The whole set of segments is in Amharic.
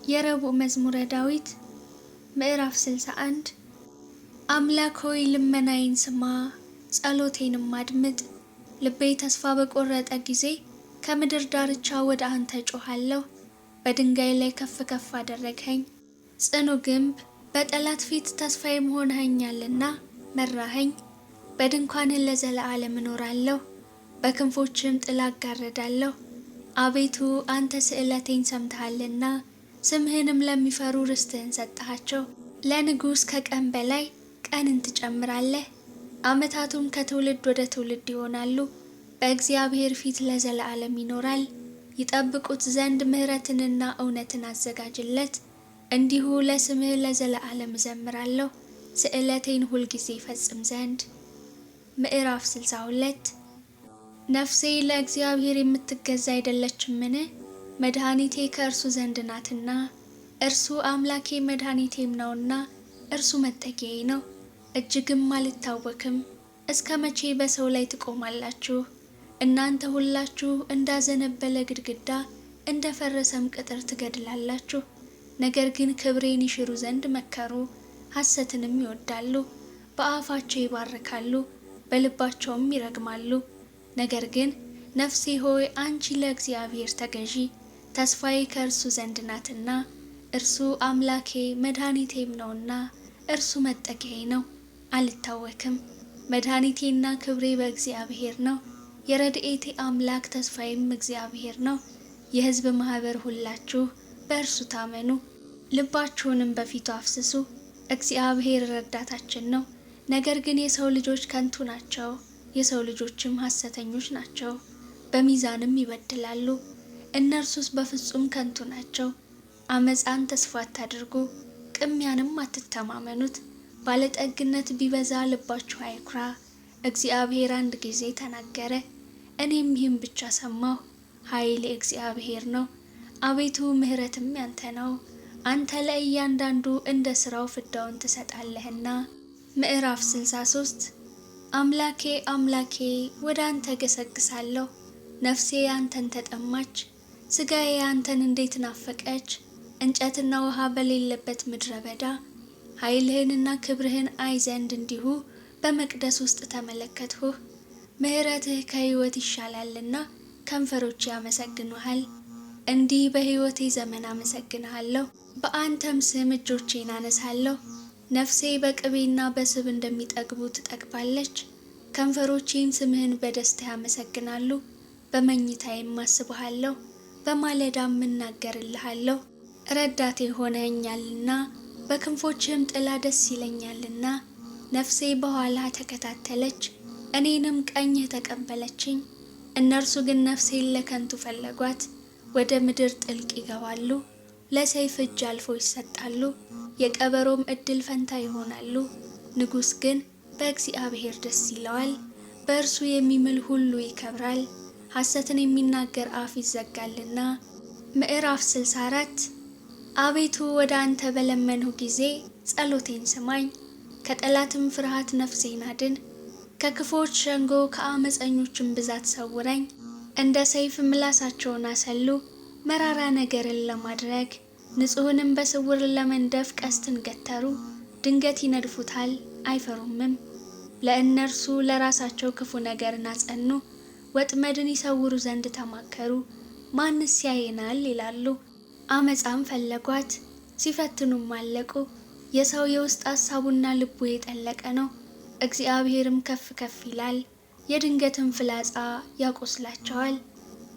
የረቡዕ መዝሙረ ዳዊት ምዕራፍ 61 አምላክ ሆይ ልመናዬን ስማ፣ ጸሎቴንም አድምጥ። ልቤ ተስፋ በቆረጠ ጊዜ ከምድር ዳርቻ ወደ አንተ ጮኻለሁ። በድንጋይ ላይ ከፍ ከፍ አደረግኸኝ፣ ጽኑ ግንብ በጠላት ፊት ተስፋዬም ሆነኸኛልና መራኸኝ። በድንኳንህ ለዘለዓለም እኖራለሁ፣ በክንፎችህም ጥላ እጋረዳለሁ። አቤቱ አንተ ስእለቴን ሰምተሃልና ስምህንም ለሚፈሩ ርስትህን ሰጠሃቸው። ለንጉሥ ከቀን በላይ ቀንን ትጨምራለህ፣ ዓመታቱም ከትውልድ ወደ ትውልድ ይሆናሉ። በእግዚአብሔር ፊት ለዘለዓለም ይኖራል። ይጠብቁት ዘንድ ምሕረትንና እውነትን አዘጋጅለት። እንዲሁ ለስምህ ለዘለዓለም እዘምራለሁ፣ ስእለቴን ሁልጊዜ ይፈጽም ዘንድ። ምዕራፍ 62 ነፍሴ ለእግዚአብሔር የምትገዛ አይደለችምን? መድኃኒቴ ከእርሱ ዘንድ ናትና፣ እርሱ አምላኬ መድኃኒቴም ነውና፣ እርሱ መጠጊያዬ ነው፣ እጅግም አልታወክም። እስከ መቼ በሰው ላይ ትቆማላችሁ? እናንተ ሁላችሁ እንዳዘነበለ ግድግዳ እንደ ፈረሰም ቅጥር ትገድላላችሁ። ነገር ግን ክብሬን ይሽሩ ዘንድ መከሩ፣ ሐሰትንም ይወዳሉ። በአፋቸው ይባርካሉ፣ በልባቸውም ይረግማሉ። ነገር ግን ነፍሴ ሆይ አንቺ ለእግዚአብሔር ተገዢ፣ ተስፋዬ ከእርሱ ዘንድ ናትና፣ እርሱ አምላኬ መድኃኒቴም ነውና፣ እርሱ መጠጊያዬ ነው፣ አልታወክም። መድኃኒቴና ክብሬ በእግዚአብሔር ነው፣ የረድኤቴ አምላክ ተስፋዬም እግዚአብሔር ነው። የሕዝብ ማኅበር ሁላችሁ በእርሱ ታመኑ፣ ልባችሁንም በፊቱ አፍስሱ። እግዚአብሔር ረዳታችን ነው። ነገር ግን የሰው ልጆች ከንቱ ናቸው፣ የሰው ልጆችም ሐሰተኞች ናቸው፣ በሚዛንም ይበድላሉ። እነርሱስ በፍጹም ከንቱ ናቸው። አመፃን ተስፋ አታድርጉ፣ ቅሚያንም አትተማመኑት። ባለጠግነት ቢበዛ ልባችሁ አይኩራ። እግዚአብሔር አንድ ጊዜ ተናገረ፣ እኔም ይህን ብቻ ሰማሁ። ኃይል የእግዚአብሔር ነው፣ አቤቱ ምሕረትም ያንተ ነው። አንተ ለእያንዳንዱ እንደ ሥራው ፍዳውን ትሰጣለህና። ምዕራፍ 63 አምላኬ አምላኬ ወደ አንተ ገሰግሳለሁ። ነፍሴ አንተን ተጠማች፣ ሥጋዬ አንተን እንዴት ናፈቀች። እንጨትና ውሃ በሌለበት ምድረ በዳ ኃይልህንና ክብርህን አይ ዘንድ እንዲሁ በመቅደስ ውስጥ ተመለከትሁህ። ምሕረትህ ከሕይወት ይሻላልና ከንፈሮች ያመሰግኑሃል። እንዲህ በሕይወቴ ዘመን አመሰግንሃለሁ፣ በአንተም ስም እጆቼን አነሳለሁ። ነፍሴ በቅቤና በስብ እንደሚጠግቡ ትጠግባለች። ከንፈሮቼም ስምህን በደስታ ያመሰግናሉ። በመኝታዬም አስብሃለሁ፣ በማለዳም እናገርልሃለሁ። ረዳቴ ሆነኸኛልና በክንፎችህም ጥላ ደስ ይለኛልና። ነፍሴ በኋላ ተከታተለች፣ እኔንም ቀኝህ ተቀበለችኝ። እነርሱ ግን ነፍሴን ለከንቱ ፈለጓት፣ ወደ ምድር ጥልቅ ይገባሉ። ለሰይፍ እጅ አልፎ ይሰጣሉ፣ የቀበሮም ዕድል ፈንታ ይሆናሉ። ንጉሥ ግን በእግዚአብሔር ደስ ይለዋል፣ በእርሱ የሚምል ሁሉ ይከብራል። ሐሰትን የሚናገር አፍ ይዘጋልና። ምዕራፍ 64 አቤቱ ወደ አንተ በለመንሁ ጊዜ ጸሎቴን ስማኝ፣ ከጠላትም ፍርሃት ነፍሴን አድን። ከክፎች ሸንጎ ከአመፀኞችም ብዛት ሰውረኝ። እንደ ሰይፍ ምላሳቸውን አሰሉ፣ መራራ ነገርን ለማድረግ ንጹሕንም በስውር ለመንደፍ ቀስትን ገተሩ። ድንገት ይነድፉታል አይፈሩምም። ለእነርሱ ለራሳቸው ክፉ ነገርን አጸኑ፣ ወጥመድን ይሰውሩ ዘንድ ተማከሩ። ማንስ ያየናል ይላሉ። አመፃም ፈለጓት፣ ሲፈትኑም አለቁ። የሰው የውስጥ ሐሳቡና ልቡ የጠለቀ ነው፣ እግዚአብሔርም ከፍ ከፍ ይላል። የድንገትም ፍላጻ ያቆስላቸዋል፣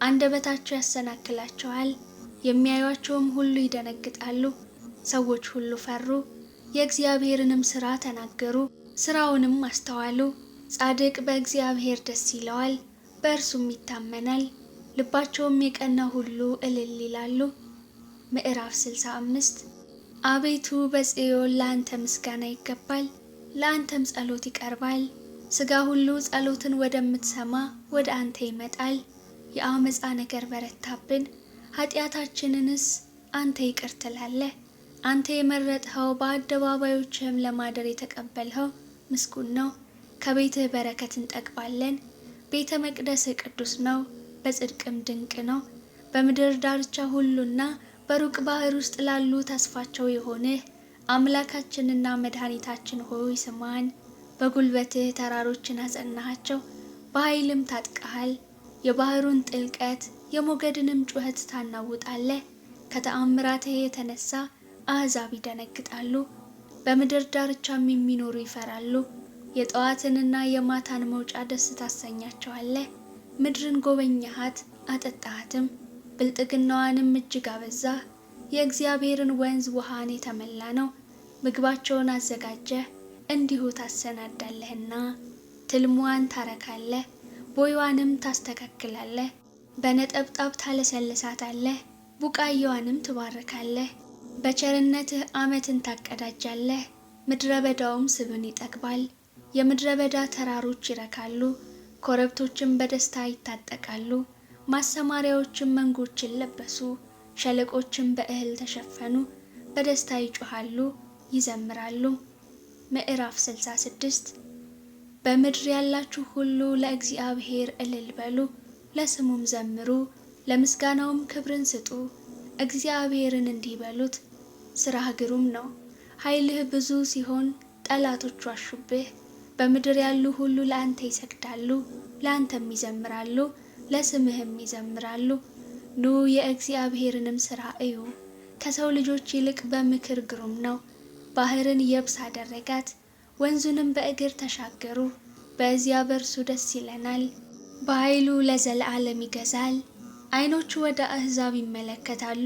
አንደበታቸው ያሰናክላቸዋል። የሚያዩአቸውም ሁሉ ይደነግጣሉ። ሰዎች ሁሉ ፈሩ፣ የእግዚአብሔርንም ሥራ ተናገሩ፣ ሥራውንም አስተዋሉ። ጻድቅ በእግዚአብሔር ደስ ይለዋል፣ በእርሱም ይታመናል። ልባቸውም የቀና ሁሉ እልል ይላሉ። ምዕራፍ 65 አቤቱ በጽዮን ለአንተ ምስጋና ይገባል፣ ለአንተም ጸሎት ይቀርባል። ሥጋ ሁሉ ጸሎትን ወደምትሰማ ወደ አንተ ይመጣል። የአመፃ ነገር በረታብን፣ ኃጢአታችንንስ አንተ ይቅር ትላለህ። አንተ የመረጥኸው በአደባባዮችህም ለማደር የተቀበልኸው ምስጉን ነው። ከቤትህ በረከት እንጠግባለን። ቤተ መቅደስህ ቅዱስ ነው፣ በጽድቅም ድንቅ ነው። በምድር ዳርቻ ሁሉና በሩቅ ባህር ውስጥ ላሉ ተስፋቸው የሆንህ አምላካችንና መድኃኒታችን ሆይ ስማን። በጉልበትህ ተራሮችን አጸናሃቸው፣ በኃይልም ታጥቀሃል። የባህሩን ጥልቀት የሞገድንም ጩኸት ታናውጣለህ። ከተአምራትህ የተነሳ አሕዛብ ይደነግጣሉ፣ በምድር ዳርቻም የሚኖሩ ይፈራሉ። የጠዋትንና የማታን መውጫ ደስ ታሰኛቸዋለህ። ምድርን ጎበኛሃት አጠጣሃትም፣ ብልጥግናዋንም እጅግ አበዛህ። የእግዚአብሔርን ወንዝ ውሃን የተመላ ነው። ምግባቸውን አዘጋጀህ እንዲሁ ታሰናዳለህና። ትልሟን ታረካለህ፣ ቦይዋንም ታስተካክላለህ። በነጠብጣብ ታለሰልሳታለህ፣ ቡቃያዋንም ትባርካለህ። በቸርነትህ ዓመትን ታቀዳጃለህ፣ ምድረ በዳውም ስብን ይጠግባል። የምድረ በዳ ተራሮች ይረካሉ፣ ኮረብቶችም በደስታ ይታጠቃሉ። ማሰማሪያዎችም መንጎችን ለበሱ፣ ሸለቆችም በእህል ተሸፈኑ። በደስታ ይጮኻሉ ይዘምራሉ። ምዕራፍ 66 በምድር ያላችሁ ሁሉ ለእግዚአብሔር እልል በሉ፣ ለስሙም ዘምሩ፣ ለምስጋናውም ክብርን ስጡ። እግዚአብሔርን እንዲህ በሉት፣ ሥራህ ግሩም ነው፣ ኃይልህ ብዙ ሲሆን ጠላቶች ዋሹብህ። በምድር ያሉ ሁሉ ለአንተ ይሰግዳሉ፣ ለአንተም ይዘምራሉ፣ ለስምህም ይዘምራሉ። ኑ የእግዚአብሔርንም ሥራ እዩ፣ ከሰው ልጆች ይልቅ በምክር ግሩም ነው። ባህርን የብስ አደረጋት፣ ወንዙንም በእግር ተሻገሩ። በዚያ በእርሱ ደስ ይለናል፣ በኃይሉ ለዘለዓለም ይገዛል። ዓይኖቹ ወደ አሕዛብ ይመለከታሉ፣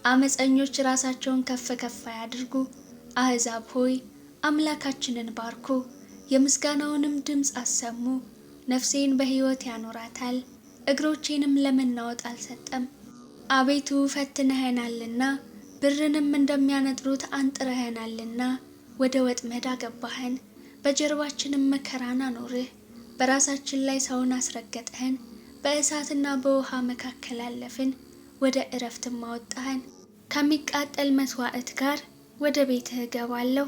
አመፀኞች ራሳቸውን ከፍ ከፍ አያድርጉ። አሕዛብ ሆይ አምላካችንን ባርኩ፣ የምስጋናውንም ድምፅ አሰሙ። ነፍሴን በሕይወት ያኖራታል፣ እግሮቼንም ለመናወጥ አልሰጠም። አቤቱ ፈትነኸናልና፣ ብርንም እንደሚያነጥሩት አንጥረኸናልና። ወደ ወጥመድ አገባኸን፣ በጀርባችንም መከራን አኖርህ። በራሳችን ላይ ሰውን አስረገጠህን፣ በእሳትና በውሃ መካከል አለፍን፣ ወደ ዕረፍትም አወጣኸን። ከሚቃጠል መሥዋዕት ጋር ወደ ቤትህ እገባለሁ።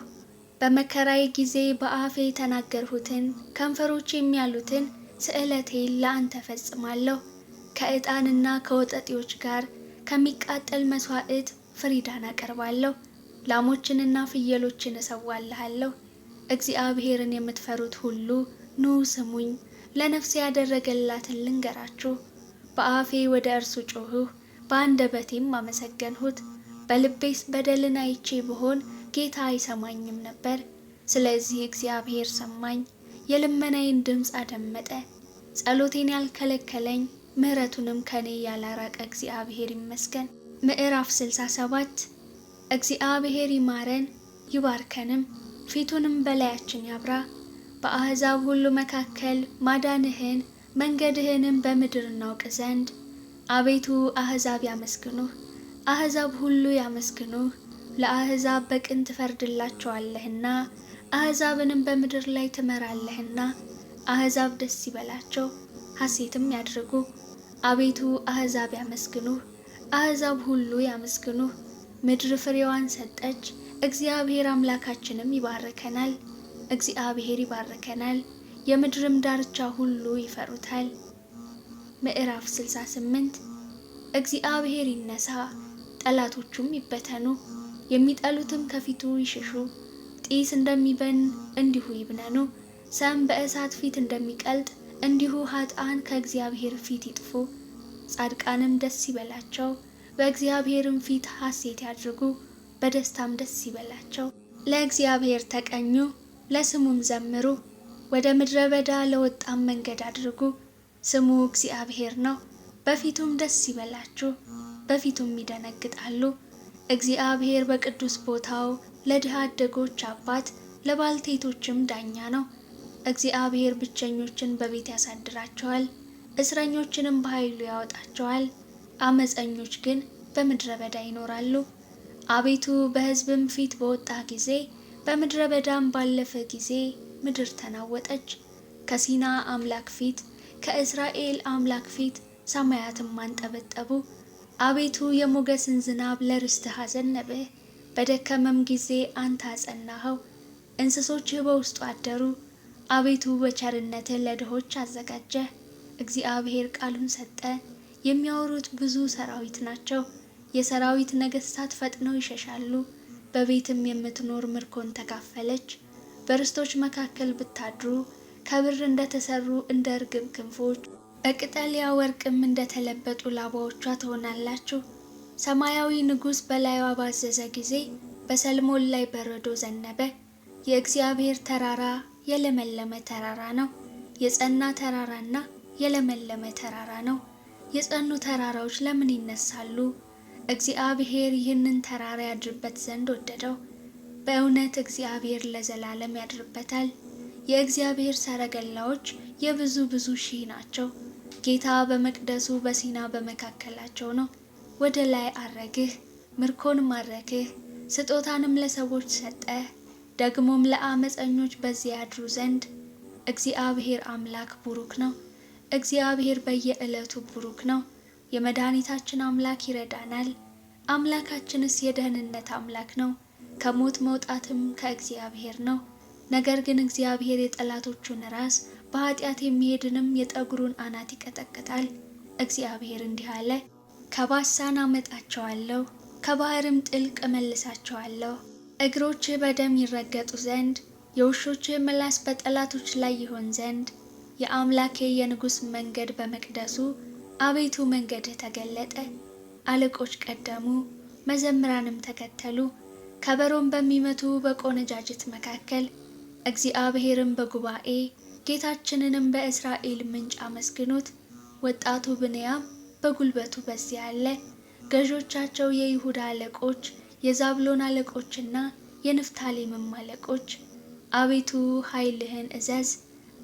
በመከራዬ ጊዜ በአፌ የተናገርሁትን ከንፈሮች የሚያሉትን ስእለቴን ለአንተ ፈጽማለሁ። ከዕጣንና ከወጠጤዎች ጋር ከሚቃጠል መሥዋዕት ፍሪዳን አቀርባለሁ። ላሞችንና ፍየሎችን እሰዋልሃለሁ። እግዚአብሔርን የምትፈሩት ሁሉ ኑ ስሙኝ፣ ለነፍሴ ያደረገላትን ልንገራችሁ። በአፌ ወደ እርሱ ጮኽሁ፣ በአንደበቴም አመሰገንሁት። በልቤስ በደልን አይቼ ብሆን ጌታ አይሰማኝም ነበር። ስለዚህ እግዚአብሔር ሰማኝ፣ የልመናዬን ድምፅ አደመጠ። ጸሎቴን ያልከለከለኝ ምሕረቱንም ከኔ ያላራቀ እግዚአብሔር ይመስገን። ምዕራፍ 67 እግዚአብሔር ይማረን ይባርከንም፣ ፊቱንም በላያችን ያብራ። በአሕዛብ ሁሉ መካከል ማዳንህን መንገድህንም በምድር እናውቅ ዘንድ። አቤቱ አሕዛብ ያመስግኑህ፣ አሕዛብ ሁሉ ያመስግኑህ። ለአሕዛብ በቅን ትፈርድላቸዋለህና አሕዛብንም በምድር ላይ ትመራለህና። አሕዛብ ደስ ይበላቸው ሐሴትም ያድርጉ። አቤቱ አሕዛብ ያመስግኑህ፣ አሕዛብ ሁሉ ያመስግኑህ። ምድር ፍሬዋን ሰጠች፣ እግዚአብሔር አምላካችንም ይባርከናል። እግዚአብሔር ይባርከናል፣ የምድርም ዳርቻ ሁሉ ይፈሩታል። ምዕራፍ 68 እግዚአብሔር ይነሳ፣ ጠላቶቹም ይበተኑ፣ የሚጠሉትም ከፊቱ ይሽሹ። ጢስ እንደሚበን እንዲሁ ይብነኑ፣ ሰም በእሳት ፊት እንደሚቀልጥ እንዲሁ ኃጥአን ከእግዚአብሔር ፊት ይጥፉ። ጻድቃንም ደስ ይበላቸው፣ በእግዚአብሔርም ፊት ሐሴት ያድርጉ፣ በደስታም ደስ ይበላቸው። ለእግዚአብሔር ተቀኙ፣ ለስሙም ዘምሩ። ወደ ምድረ በዳ ለወጣም መንገድ አድርጉ። ስሙ እግዚአብሔር ነው፣ በፊቱም ደስ ይበላችሁ፣ በፊቱም ይደነግጣሉ። እግዚአብሔር በቅዱስ ቦታው ለድሃ አደጎች አባት ለባልቴቶችም ዳኛ ነው። እግዚአብሔር ብቸኞችን በቤት ያሳድራቸዋል፣ እስረኞችንም በኃይሉ ያወጣቸዋል። አመፀኞች ግን በምድረ በዳ ይኖራሉ። አቤቱ በሕዝብም ፊት በወጣ ጊዜ በምድረ በዳም ባለፈ ጊዜ ምድር ተናወጠች። ከሲና አምላክ ፊት ከእስራኤል አምላክ ፊት ሰማያትም አንጠበጠቡ። አቤቱ የሞገስን ዝናብ ለርስትህ አዘነብህ፣ በደከመም ጊዜ አንተ አጸናኸው። እንስሶችህ በውስጡ አደሩ። አቤቱ በቸርነትህ ለድሆች አዘጋጀህ። እግዚአብሔር ቃሉን ሰጠ፣ የሚያወሩት ብዙ ሰራዊት ናቸው። የሰራዊት ነገስታት ፈጥነው ይሸሻሉ። በቤትም የምትኖር ምርኮን ተካፈለች። በርስቶች መካከል ብታድሩ ከብር እንደተሰሩ እንደ እርግብ ክንፎች በቅጠልያ ወርቅም እንደተለበጡ ላባዎቿ ትሆናላችሁ። ሰማያዊ ንጉሥ በላይዋ ባዘዘ ጊዜ በሰልሞን ላይ በረዶ ዘነበ። የእግዚአብሔር ተራራ የለመለመ ተራራ ነው። የጸና ተራራና የለመለመ ተራራ ነው። የጸኑ ተራራዎች ለምን ይነሳሉ? እግዚአብሔር ይህንን ተራራ ያድርበት ዘንድ ወደደው። በእውነት እግዚአብሔር ለዘላለም ያድርበታል። የእግዚአብሔር ሰረገላዎች የብዙ ብዙ ሺህ ናቸው። ጌታ በመቅደሱ በሲና በመካከላቸው ነው። ወደ ላይ አረግህ፣ ምርኮን ማረክህ፣ ስጦታንም ለሰዎች ሰጠህ፣ ደግሞም ለአመፀኞች በዚያ ያድሩ ዘንድ። እግዚአብሔር አምላክ ቡሩክ ነው። እግዚአብሔር በየዕለቱ ቡሩክ ነው። የመድኃኒታችን አምላክ ይረዳናል። አምላካችንስ የደህንነት አምላክ ነው። ከሞት መውጣትም ከእግዚአብሔር ነው። ነገር ግን እግዚአብሔር የጠላቶቹን ራስ በኃጢአት የሚሄድንም የጠጉሩን አናት ይቀጠቅጣል። እግዚአብሔር እንዲህ አለ፣ ከባሳን አመጣቸዋለሁ፣ ከባህርም ጥልቅ እመልሳቸዋለሁ። እግሮችህ በደም ይረገጡ ዘንድ የውሾችህ ምላስ በጠላቶች ላይ ይሆን ዘንድ። የአምላኬ የንጉሥ መንገድ በመቅደሱ አቤቱ መንገድህ ተገለጠ። አለቆች ቀደሙ፣ መዘምራንም ተከተሉ፣ ከበሮም በሚመቱ በቆነጃጅት መካከል። እግዚአብሔርም በጉባኤ ጌታችንንም በእስራኤል ምንጭ አመስግኑት። ወጣቱ ብንያም በጉልበቱ በዚያ አለ። ገዦቻቸው የይሁዳ አለቆች፣ የዛብሎን አለቆችና የንፍታሌምም አለቆች። አቤቱ ኃይልህን እዘዝ፣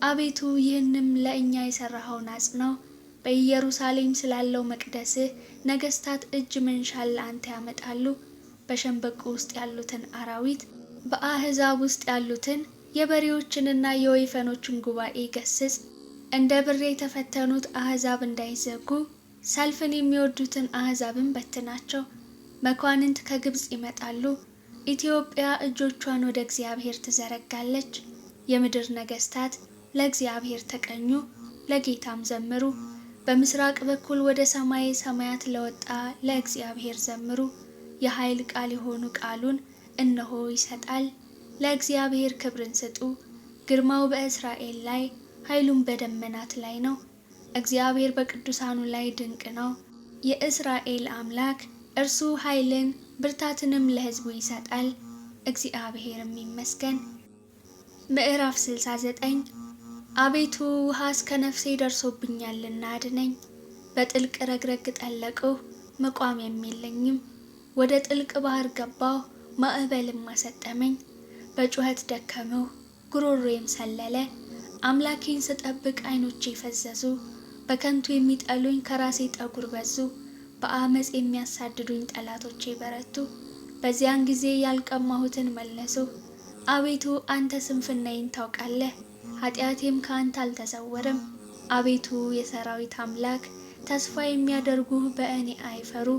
አቤቱ ይህንም ለእኛ የሠራኸውን አጽናው። በኢየሩሳሌም ስላለው መቅደስህ ነገሥታት እጅ መንሻን ለአንተ ያመጣሉ። በሸንበቆ ውስጥ ያሉትን አራዊት፣ በአሕዛብ ውስጥ ያሉትን የበሬዎችንና የወይፈኖችን ጉባኤ ገስጽ። እንደ ብር የተፈተኑት አሕዛብ እንዳይዘጉ ሰልፍን የሚወዱትን አሕዛብን በትናቸው። መኳንንት ከግብጽ ይመጣሉ። ኢትዮጵያ እጆቿን ወደ እግዚአብሔር ትዘረጋለች። የምድር ነገሥታት ለእግዚአብሔር ተቀኙ፣ ለጌታም ዘምሩ። በምስራቅ በኩል ወደ ሰማይ ሰማያት ለወጣ ለእግዚአብሔር ዘምሩ። የኃይል ቃል የሆኑ ቃሉን እነሆ ይሰጣል። ለእግዚአብሔር ክብርን ስጡ። ግርማው በእስራኤል ላይ፣ ኃይሉም በደመናት ላይ ነው። እግዚአብሔር በቅዱሳኑ ላይ ድንቅ ነው። የእስራኤል አምላክ እርሱ ኃይልን ብርታትንም ለሕዝቡ ይሰጣል። እግዚአብሔርም ይመስገን። ምዕራፍ 69 አቤቱ ውሃ እስከ ነፍሴ ደርሶብኛልና አድነኝ። በጥልቅ ረግረግ ጠለቅሁ፣ መቋሚያም የለኝም። ወደ ጥልቅ ባህር ገባሁ፣ ማዕበልም አሰጠመኝ። በጩኸት ደከምሁ፣ ጉሮሮዬም ሰለለ። አምላኬን ስጠብቅ ዓይኖቼ ፈዘዙ። በከንቱ የሚጠሉኝ ከራሴ ጠጉር በዙ። በአመፅ የሚያሳድዱኝ ጠላቶቼ በረቱ። በዚያን ጊዜ ያልቀማሁትን መለሱ። አቤቱ አንተ ስንፍናዬን ታውቃለህ፣ ኃጢአቴም ከአንተ አልተሰወረም። አቤቱ የሰራዊት አምላክ ተስፋ የሚያደርጉህ በእኔ አይፈሩ።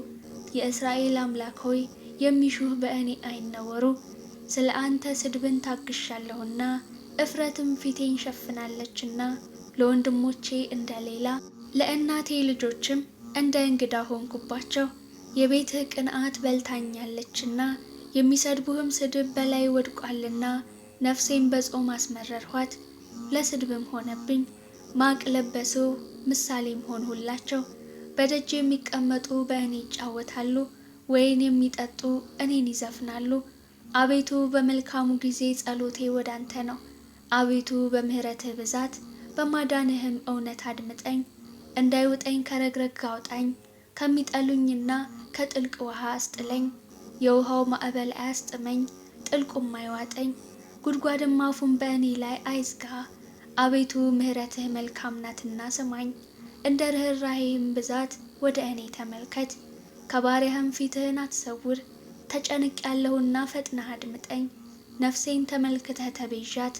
የእስራኤል አምላክ ሆይ የሚሹህ በእኔ አይነወሩ። ስለ አንተ ስድብን ታግሻለሁና እፍረትም ፊቴን ሸፍናለችና። ለወንድሞቼ እንደሌላ ለእናቴ ልጆችም እንደ እንግዳ ሆንኩባቸው። የቤትህ ቅንዓት በልታኛለችና የሚሰድቡህም ስድብ በላይ ወድቋልና። ነፍሴን በጾም አስመረርኋት፣ ለስድብም ሆነብኝ። ማቅ ለበሱ፣ ምሳሌም ሆንሁላቸው። በደጅ የሚቀመጡ በእኔ ይጫወታሉ፣ ወይን የሚጠጡ እኔን ይዘፍናሉ። አቤቱ በመልካሙ ጊዜ ጸሎቴ ወደ አንተ ነው። አቤቱ በምሕረትህ ብዛት በማዳንህም እውነት አድምጠኝ። እንዳይውጠኝ ከረግረግ አውጣኝ፣ ከሚጠሉኝና ከጥልቅ ውሃ አስጥለኝ። የውሃው ማዕበል አያስጥመኝ፣ ጥልቁም አይዋጠኝ፣ ጉድጓድም አፉን በእኔ ላይ አይዝጋ። አቤቱ ምሕረትህ መልካም ናትና ስማኝ፣ እንደ ርኅራኄህም ብዛት ወደ እኔ ተመልከት። ከባሪያህም ፊትህን አትሰውር። ተጨንቄያለሁና ፈጥነህ አድምጠኝ። ነፍሴን ተመልክተህ ተቤዣት፣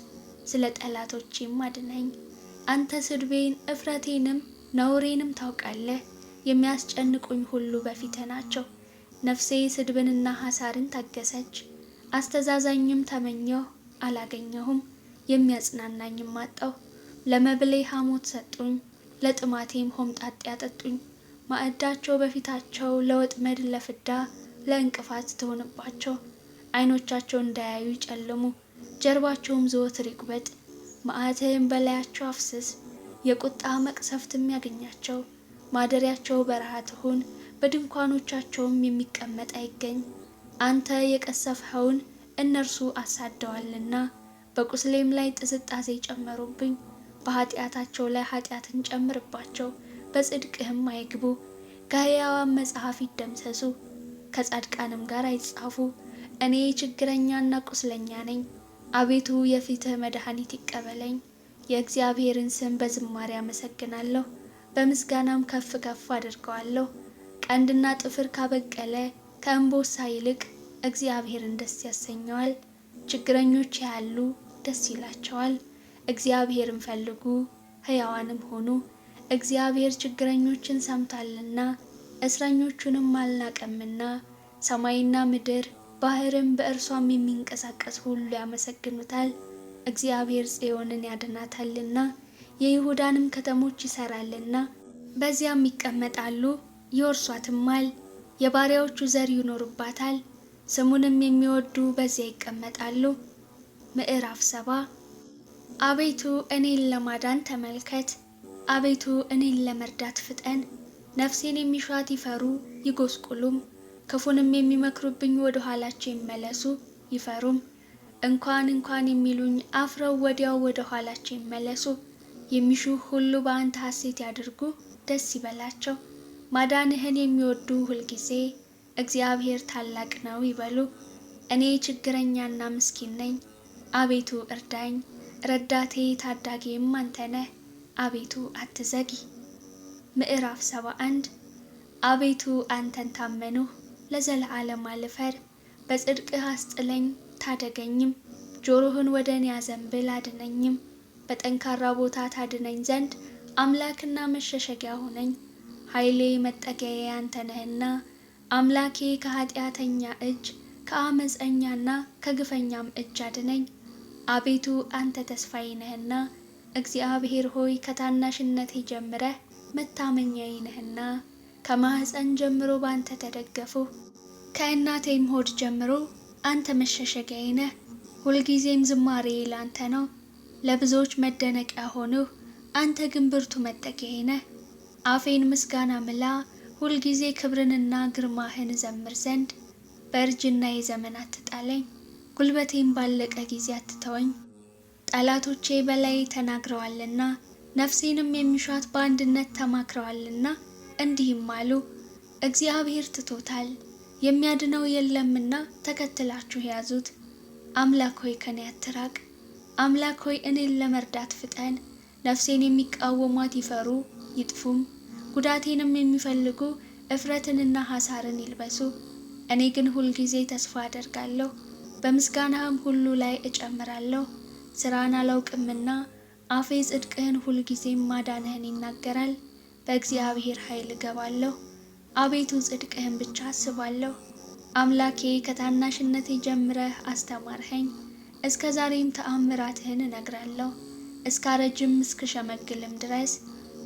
ስለ ጠላቶቼም አድነኝ። አንተ ስድቤን እፍረቴንም ነውሬንም ታውቃለህ። የሚያስጨንቁኝ ሁሉ በፊትህ ናቸው። ነፍሴ ስድብንና ሐሳርን ታገሰች። አስተዛዛኝም ተመኘሁ አላገኘሁም፣ የሚያጽናናኝም አጣሁ። ለመብሌ ሐሞት ሰጡኝ፣ ለጥማቴም ሆምጣጤ አጠጡኝ። ማዕዳቸው በፊታቸው ለወጥመድ ለፍዳ ለእንቅፋት ትሆንባቸው። ዓይኖቻቸው እንዳያዩ ይጨልሙ፣ ጀርባቸውም ዘወትር ይጉበጥ። መዓትህን በላያቸው አፍስስ፣ የቁጣ መቅሰፍትም ያገኛቸው። ማደሪያቸው በረሃ ትሁን፣ በድንኳኖቻቸውም የሚቀመጥ አይገኝ። አንተ የቀሰፍኸውን እነርሱ አሳደዋልና፣ በቁስሌም ላይ ጥዝጣዜ ጨመሩብኝ። በኃጢአታቸው ላይ ኃጢአትን ጨምርባቸው፣ በጽድቅህም አይግቡ። ከሕያዋን መጽሐፍ ይደምሰሱ፣ ከጻድቃንም ጋር አይጻፉ። እኔ ችግረኛና ቁስለኛ ነኝ። አቤቱ የፊትህ መድኃኒት ይቀበለኝ። የእግዚአብሔርን ስም በዝማሬ አመሰግናለሁ፣ በምስጋናም ከፍ ከፍ አድርገዋለሁ። ቀንድና ጥፍር ካበቀለ ከእንቦሳ ይልቅ እግዚአብሔርን ደስ ያሰኘዋል። ችግረኞች ያሉ ደስ ይላቸዋል። እግዚአብሔርን ፈልጉ ሕያዋንም ሆኑ። እግዚአብሔር ችግረኞችን ሰምቷልና እስረኞቹንም አልናቀምና። ሰማይና ምድር ባህርም በእርሷም የሚንቀሳቀስ ሁሉ ያመሰግኑታል። እግዚአብሔር ጽዮንን ያድናታልና የይሁዳንም ከተሞች ይሰራልና። በዚያም ይቀመጣሉ ይወርሷትማል። የባሪያዎቹ ዘር ይኖሩባታል፣ ስሙንም የሚወዱ በዚያ ይቀመጣሉ። ምዕራፍ 70 አቤቱ እኔን ለማዳን ተመልከት፣ አቤቱ እኔን ለመርዳት ፍጠን። ነፍሴን የሚሿት ይፈሩ ይጎስቁሉም፣ ክፉንም የሚመክሩብኝ ወደ ኋላቸው ይመለሱ ይፈሩም። እንኳን የሚሉኝ አፍረው ወዲያው ወደ ኋላቸው ይመለሱ። የሚሹህ ሁሉ በአንተ ሐሴት ያድርጉ፣ ደስ ይበላቸው። ማዳንህን የሚወዱ ሁልጊዜ እግዚአብሔር ታላቅ ነው ይበሉ። እኔ ችግረኛና ምስኪን ነኝ፣ አቤቱ እርዳኝ። ረዳቴ ታዳጊም አንተ ነህ፣ አቤቱ አትዘጊ። ምዕራፍ 71 አቤቱ አንተን ታመንሁ፣ ለዘለዓለም አልፈር። በጽድቅህ አስጥለኝ ታደገኝም፣ ጆሮህን ወደ እኔ አዘንብል አድነኝም። በጠንካራ ቦታ ታድነኝ ዘንድ አምላክና መሸሸጊያ ሆነኝ። ኃይሌ መጠጊያዬ አንተ ነህና፣ አምላኬ ከኃጢአተኛ እጅ ከአመፀኛና ከግፈኛም እጅ አድነኝ። አቤቱ አንተ ተስፋዬ ነህና፣ እግዚአብሔር ሆይ ከታናሽነቴ ጀምረህ መታመኛዬ ነህና። ከማኅፀን ጀምሮ በአንተ ተደገፍሁ፣ ከእናቴም ሆድ ጀምሮ አንተ መሸሸጊያዬ ነህ። ሁልጊዜም ዝማሬዬ ላንተ ነው። ለብዙዎች መደነቂያ ሆንሁ፣ አንተ ግን ብርቱ መጠጊያዬ ነህ። አፌን ምስጋና ምላ፣ ሁልጊዜ ክብርንና ግርማህን እዘምር ዘንድ። በእርጅናዬ ዘመን አትጣለኝ፣ ጉልበቴም ባለቀ ጊዜ አትተወኝ። ጠላቶቼ በላይ ተናግረዋልና ነፍሴንም የሚሿት በአንድነት ተማክረዋልና እንዲህም አሉ፣ እግዚአብሔር ትቶታል፣ የሚያድነው የለምና ተከትላችሁ ያዙት። አምላክ ሆይ ከኔ አትራቅ፣ አምላክ ሆይ እኔን ለመርዳት ፍጠን። ነፍሴን የሚቃወሟት ይፈሩ ይጥፉም፣ ጉዳቴንም የሚፈልጉ እፍረትንና ሐሳርን ይልበሱ። እኔ ግን ሁልጊዜ ተስፋ አደርጋለሁ፣ በምስጋናህም ሁሉ ላይ እጨምራለሁ። ስራን አላውቅምና አፌ ጽድቅህን ሁልጊዜም ማዳንህን ይናገራል። በእግዚአብሔር ኃይል እገባለሁ፣ አቤቱ ጽድቅህን ብቻ አስባለሁ። አምላኬ ከታናሽነቴ ጀምረህ አስተማርኸኝ፣ እስከ ዛሬም ተአምራትህን እነግራለሁ። እስካረጅም እስክሸመግልም ድረስ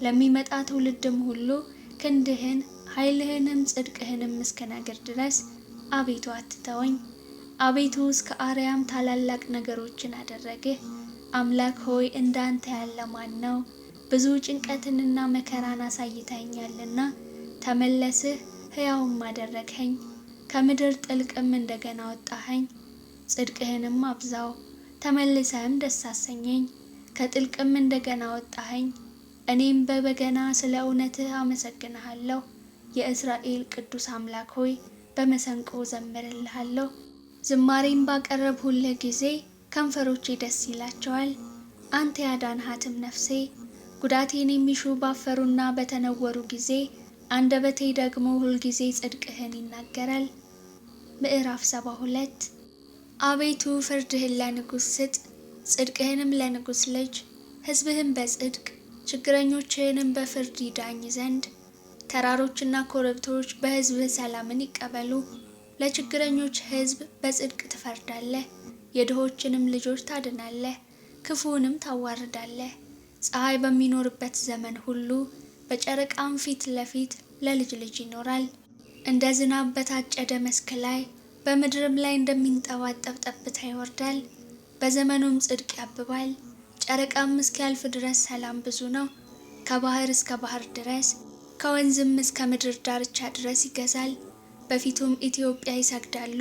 ለሚመጣ ትውልድም ሁሉ ክንድህን ኃይልህንም ጽድቅህንም እስክነግር ድረስ አቤቱ አትተወኝ። አቤቱ እስከ አርያም ታላላቅ ነገሮችን አደረግህ። አምላክ ሆይ እንዳንተ ያለ ማን ነው? ብዙ ጭንቀትንና መከራን አሳይተኸኛልና ተመለስህ፣ ሕያውም አደረግኸኝ። ከምድር ጥልቅም እንደገና ወጣኸኝ። ጽድቅህንም አብዛው፣ ተመልሰህም ደስ አሰኘኝ። ከጥልቅም እንደገና ወጣኸኝ። እኔም በበገና ስለ እውነትህ አመሰግንሃለሁ። የእስራኤል ቅዱስ አምላክ ሆይ በመሰንቆ ዘምርልሃለሁ። ዝማሬን ባቀረብሁልህ ጊዜ ከንፈሮቼ ደስ ይላቸዋል። አንተ ያዳንሃትም ነፍሴ። ጉዳቴን የሚሹ ባፈሩና በተነወሩ ጊዜ አንደበቴ ደግሞ ሁልጊዜ ጽድቅህን ይናገራል። ምዕራፍ 72 አቤቱ ፍርድህን ለንጉሥ ስጥ፣ ጽድቅህንም ለንጉሥ ልጅ። ሕዝብህን በጽድቅ ችግረኞችህንም በፍርድ ይዳኝ ዘንድ። ተራሮችና ኮረብቶች በሕዝብህ ሰላምን ይቀበሉ። ለችግረኞች ሕዝብ በጽድቅ ትፈርዳለህ፣ የድሆችንም ልጆች ታድናለህ፣ ክፉውንም ታዋርዳለህ። ፀሐይ በሚኖርበት ዘመን ሁሉ በጨረቃም ፊት ለፊት ለልጅ ልጅ ይኖራል። እንደ ዝናብ በታጨደ መስክ ላይ በምድርም ላይ እንደሚንጠባጠብ ጠብታ ይወርዳል። በዘመኑም ጽድቅ ያብባል። ጨረቃም እስኪያልፍ ድረስ ሰላም ብዙ ነው። ከባህር እስከ ባህር ድረስ ከወንዝም እስከ ምድር ዳርቻ ድረስ ይገዛል። በፊቱም ኢትዮጵያ ይሰግዳሉ፣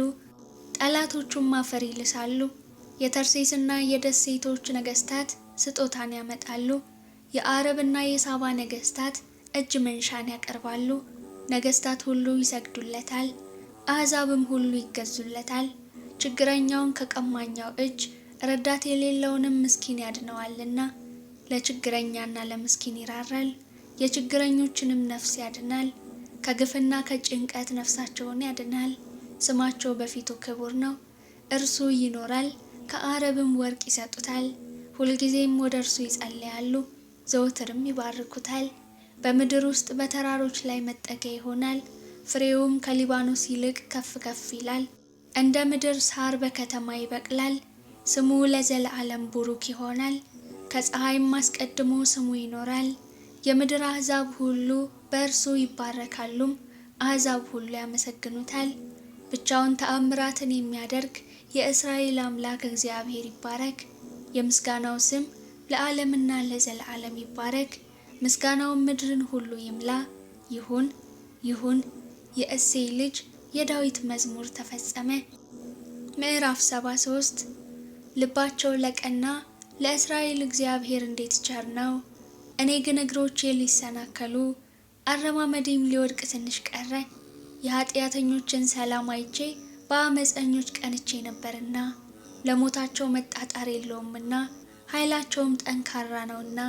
ጠላቶቹም አፈር ይልሳሉ። የተርሴስና የደሴቶች ነገስታት ስጦታን ያመጣሉ። የአረብና የሳባ ነገስታት እጅ መንሻን ያቀርባሉ። ነገስታት ሁሉ ይሰግዱለታል፣ አሕዛብም ሁሉ ይገዙለታል። ችግረኛውን ከቀማኛው እጅ ረዳት የሌለውንም ምስኪን ያድነዋልና። ለችግረኛና ለምስኪን ይራራል፣ የችግረኞችንም ነፍስ ያድናል። ከግፍና ከጭንቀት ነፍሳቸውን ያድናል። ስማቸው በፊቱ ክቡር ነው። እርሱ ይኖራል፣ ከአረብም ወርቅ ይሰጡታል። ሁልጊዜም ወደ እርሱ ይጸልያሉ፣ ዘወትርም ይባርኩታል። በምድር ውስጥ በተራሮች ላይ መጠጊያ ይሆናል። ፍሬውም ከሊባኖስ ይልቅ ከፍ ከፍ ይላል። እንደ ምድር ሳር በከተማ ይበቅላል። ስሙ ለዘለዓለም ቡሩክ ይሆናል። ከፀሐይም አስቀድሞ ስሙ ይኖራል። የምድር አሕዛብ ሁሉ በእርሱ ይባረካሉም፣ አሕዛብ ሁሉ ያመሰግኑታል። ብቻውን ተአምራትን የሚያደርግ የእስራኤል አምላክ እግዚአብሔር ይባረክ። የምስጋናው ስም ለዓለምና ለዘለዓለም ይባረክ። ምስጋናውን ምድርን ሁሉ ይምላ። ይሁን ይሁን። የእሴይ ልጅ የዳዊት መዝሙር ተፈጸመ። ምዕራፍ 73 ልባቸው ለቀና ለእስራኤል እግዚአብሔር እንዴት ቸር ነው። እኔ ግን እግሮቼ ሊሰናከሉ አረማመዴም ሊወድቅ ትንሽ ቀረ። የኃጢአተኞችን ሰላም አይቼ በአመፀኞች ቀንቼ ነበርና፣ ለሞታቸው መጣጣር የለውምና ኃይላቸውም ጠንካራ ነውና።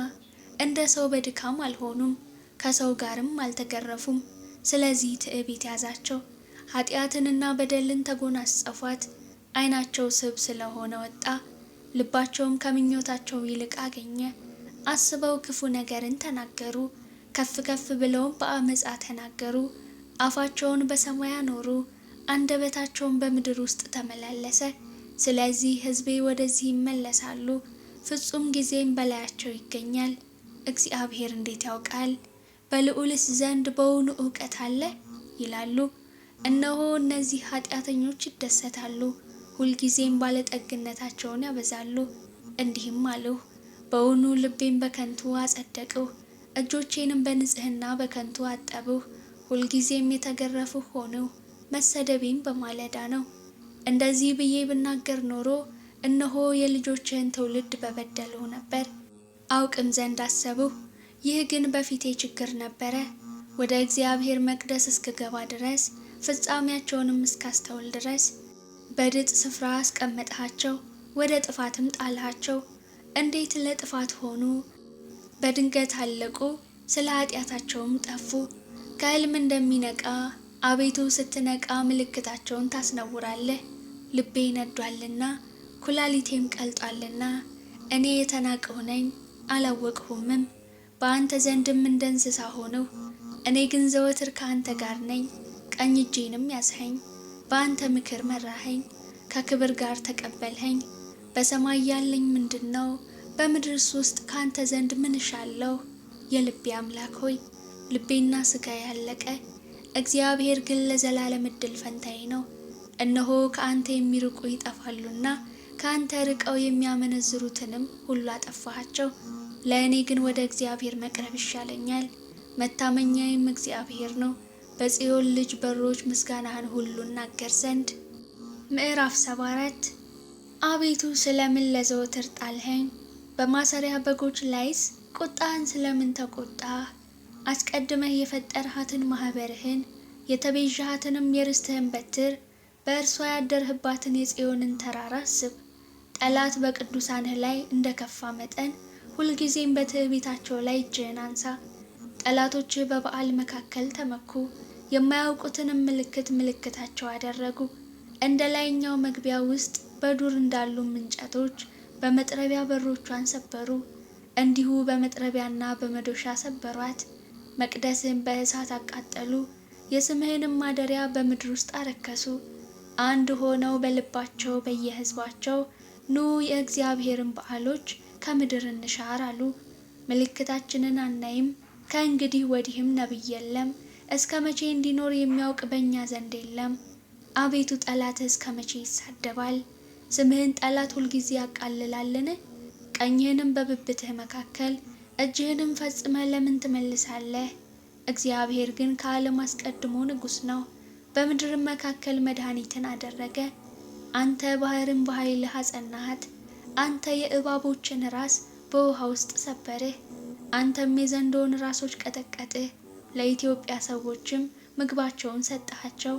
እንደ ሰው በድካም አልሆኑም፣ ከሰው ጋርም አልተገረፉም። ስለዚህ ትዕቢት ያዛቸው፣ ኃጢአትንና በደልን ተጎናጸፏት። ዓይናቸው ስብ ስለሆነ ወጣ፣ ልባቸውም ከምኞታቸው ይልቅ አገኘ። አስበው ክፉ ነገርን ተናገሩ፣ ከፍ ከፍ ብለውም በአመፃ ተናገሩ። አፋቸውን በሰማይ አኖሩ፣ አንደበታቸውን በምድር ውስጥ ተመላለሰ። ስለዚህ ሕዝቤ ወደዚህ ይመለሳሉ፣ ፍጹም ጊዜም በላያቸው ይገኛል። እግዚአብሔር እንዴት ያውቃል? በልዑልስ ዘንድ በውኑ እውቀት አለ? ይላሉ። እነሆ እነዚህ ኃጢአተኞች ይደሰታሉ፣ ሁልጊዜም ባለጠግነታቸውን ያበዛሉ። እንዲህም አልሁ፣ በውኑ ልቤን በከንቱ አጸደቅሁ፣ እጆቼንም በንጽሕና በከንቱ አጠብሁ። ሁልጊዜም የተገረፍሁ ሆንሁ፣ መሰደቤም በማለዳ ነው። እንደዚህ ብዬ ብናገር ኖሮ እነሆ የልጆችህን ትውልድ በበደልሁ ነበር። አውቅም ዘንድ አሰብሁ፣ ይህ ግን በፊቴ ችግር ነበረ። ወደ እግዚአብሔር መቅደስ እስክገባ ድረስ ፍጻሜያቸውንም እስካስተውል ድረስ በድጥ ስፍራ አስቀመጥሃቸው፣ ወደ ጥፋትም ጣልሃቸው። እንዴት ለጥፋት ሆኑ! በድንገት አለቁ፣ ስለ ኃጢአታቸውም ጠፉ። ከሕልም እንደሚነቃ አቤቱ ስትነቃ ምልክታቸውን ታስነውራለህ። ልቤ ነዷልና ኩላሊቴም ቀልጧልና፣ እኔ የተናቅሁ ነኝ አላወቅሁምም፣ በአንተ ዘንድም እንደ እንስሳ ሆንሁ። እኔ ግን ዘወትር ከአንተ ጋር ነኝ፣ ቀኝ እጄንም ያዝኸኝ። በአንተ ምክር መራኸኝ፣ ከክብር ጋር ተቀበልኸኝ። በሰማይ ያለኝ ምንድን ነው? በምድርስ ውስጥ ከአንተ ዘንድ ምን እሻለሁ? የልቤ አምላክ ሆይ ልቤና ሥጋ ያለቀ፣ እግዚአብሔር ግን ለዘላለም ዕድል ፈንታዬ ነው። እነሆ ከአንተ የሚርቁ ይጠፋሉና ከአንተ ርቀው የሚያመነዝሩትንም ሁሉ አጠፋሃቸው። ለእኔ ግን ወደ እግዚአብሔር መቅረብ ይሻለኛል፣ መታመኛዬም እግዚአብሔር ነው። በጽዮን ልጅ በሮች ምስጋናህን ሁሉ እናገር ዘንድ። ምዕራፍ 74 አቤቱ ስለምን ለዘወትር ጣልኸኝ? በማሰሪያ በጎች ላይስ ቁጣህን ስለምን ተቆጣህ? አስቀድመህ የፈጠርሃትን ማኅበርህን የተቤዣሃትንም የርስትህን በትር በእርሷ ያደርህባትን የጽዮንን ተራራ አስብ። ጠላት በቅዱሳንህ ላይ እንደ ከፋ መጠን ሁልጊዜም በትዕቢታቸው ላይ እጅህን አንሳ። ጠላቶችህ በበዓል መካከል ተመኩ፣ የማያውቁትንም ምልክት ምልክታቸው አደረጉ። እንደ ላይኛው መግቢያ ውስጥ በዱር እንዳሉ እንጨቶች በመጥረቢያ በሮቿን ሰበሩ። እንዲሁ በመጥረቢያና በመዶሻ ሰበሯት። መቅደስህን በእሳት አቃጠሉ፣ የስምህንም ማደሪያ በምድር ውስጥ አረከሱ። አንድ ሆነው በልባቸው በየሕዝባቸው ኑ የእግዚአብሔርን በዓሎች ከምድር እንሻር አሉ። ምልክታችንን አናይም፣ ከእንግዲህ ወዲህም ነቢይ የለም፣ እስከ መቼ እንዲኖር የሚያውቅ በእኛ ዘንድ የለም። አቤቱ ጠላትህ እስከ መቼ ይሳደባል? ስምህን ጠላት ሁልጊዜ ያቃልላልን? ቀኝህንም በብብትህ መካከል እጅህንም ፈጽመህ ለምን ትመልሳለህ? እግዚአብሔር ግን ከዓለም አስቀድሞ ንጉሥ ነው፣ በምድርም መካከል መድኃኒትን አደረገ። አንተ ባሕርን በኃይልህ አጸናሃት፣ አንተ የእባቦችን ራስ በውሃ ውስጥ ሰበርህ። አንተም የዘንዶውን ራሶች ቀጠቀጥህ፣ ለኢትዮጵያ ሰዎችም ምግባቸውን ሰጠሃቸው።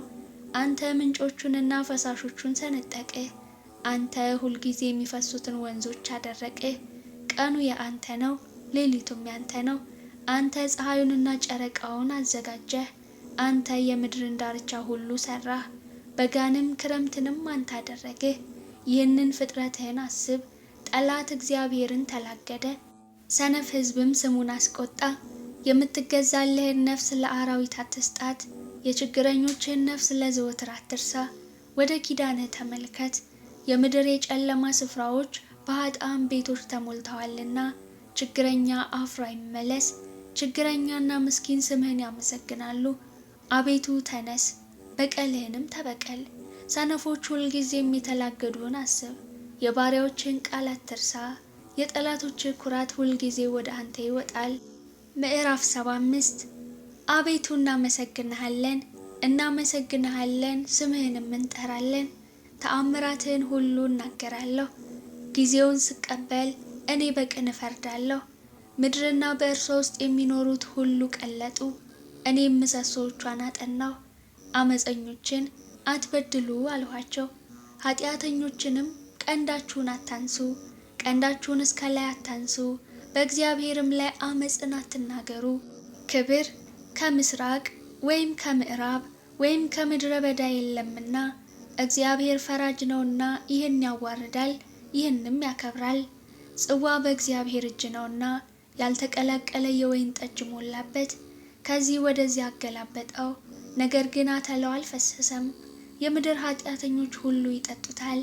አንተ ምንጮቹንና ፈሳሾቹን ሰነጠቅህ፣ አንተ ሁልጊዜ የሚፈሱትን ወንዞች አደረቅህ። ቀኑ የአንተ ነው፣ ሌሊቱም ያንተ ነው። አንተ ፀሐዩንና ጨረቃውን አዘጋጀህ፣ አንተ የምድርን ዳርቻ ሁሉ ሰራህ። በጋንም ክረምትንም አንተ አደረግህ። ይህንን ፍጥረትህን አስብ። ጠላት እግዚአብሔርን ተላገደ፣ ሰነፍ ሕዝብም ስሙን አስቆጣ። የምትገዛልህን ነፍስ ለአራዊት አትስጣት፣ የችግረኞችህን ነፍስ ለዘወትር አትርሳ። ወደ ኪዳንህ ተመልከት፣ የምድር የጨለማ ስፍራዎች በኃጥአን ቤቶች ተሞልተዋልና። ችግረኛ አፍሮ አይመለስ፣ ችግረኛና ምስኪን ስምህን ያመሰግናሉ። አቤቱ ተነስ፣ በቀልህንም ተበቀል። ሰነፎች ሁልጊዜም የተላገዱህን አስብ፣ የባሪያዎችህን ቃል አትርሳ። የጠላቶችህ ኩራት ሁልጊዜ ወደ አንተ ይወጣል። ምዕራፍ 75 አቤቱ እናመሰግንሃለን፣ እናመሰግንሃለን፣ ስምህንም እንጠራለን። ተአምራትህን ሁሉ እናገራለሁ። ጊዜውን ስቀበል እኔ በቅን እፈርዳለሁ። ምድርና በእርሷ ውስጥ የሚኖሩት ሁሉ ቀለጡ፣ እኔም ምሰሶቿን አጠናሁ። አመፀኞችን አትበድሉ አልኋቸው፣ ኃጢአተኞችንም ቀንዳችሁን አታንሱ፣ ቀንዳችሁን እስከ ላይ አታንሱ፣ በእግዚአብሔርም ላይ አመፅን አትናገሩ። ክብር ከምስራቅ ወይም ከምዕራብ ወይም ከምድረ በዳ የለምና፣ እግዚአብሔር ፈራጅ ነውና ይህን ያዋርዳል፣ ይህንም ያከብራል። ጽዋ በእግዚአብሔር እጅ ነውና ያልተቀላቀለ የወይን ጠጅ ሞላበት። ከዚህ ወደዚያ አገላበጠው፣ ነገር ግን አተላው አልፈሰሰም። የምድር ኃጢአተኞች ሁሉ ይጠጡታል።